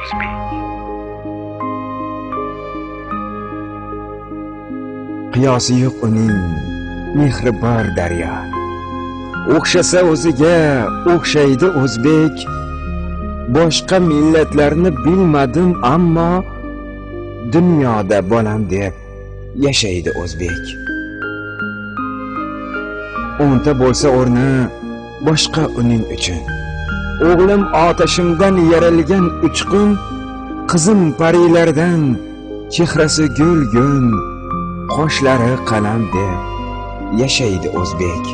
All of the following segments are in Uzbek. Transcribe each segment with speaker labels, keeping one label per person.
Speaker 1: o'zbek.
Speaker 2: Qiyosi yo'q uning mehri bor daryo. O'xshasa o'ziga o'xshaydi o'zbek. Boshqa millatlarni bilmadim, ammo dunyoda bolam deb yashaydi o'zbek. O'nta bo'lsa o'rni boshqa uning uchun. O'g'lim otashimdan yaralgan uchqun, qizim parilardan chehrasi gulgun, qoshlari qalam deb yashaydi o'zbek.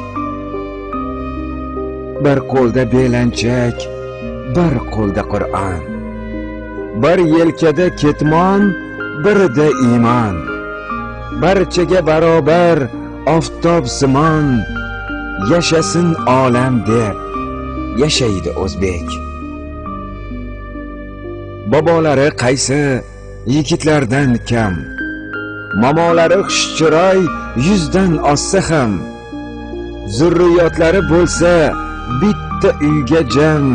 Speaker 2: Bir qo'lda belanchak, bir qo'lda Qur'on, bir yelkada ketmon, birida iymon. Barchaga barobar oftob simon, yashasin olam deb yashaydi o'zbek. Bobolari qaysi yigitlardan kam, mamolari xushchiroy yuzdan ozsa ham, zurriyotlari bo'lsa bitta uyga jam,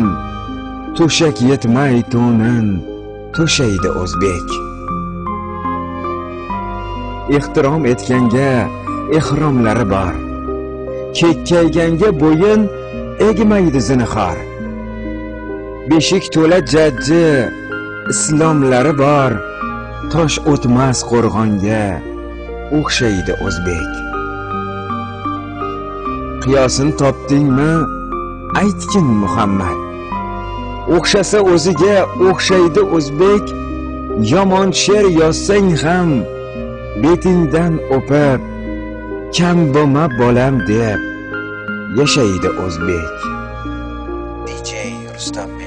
Speaker 2: to'shak yetmay to'nin to'shaydi o'zbek. Ehtirom etganga ehromlari bor, kekkayganga bo'yin egmaydi zinhor. Beshik to'la jajji islomlari bor, tosh o'tmas qo'rg'onga o'xshaydi o'zbek. Qiyosin topdingmi, aytgin Muhammad. O'xshasa o'ziga o'xshaydi o'zbek. Yomon she'r yozsang ham betingdan o'pib, kam bo'lma bolam deb yashaydi o'zbek.
Speaker 3: DJ Rustam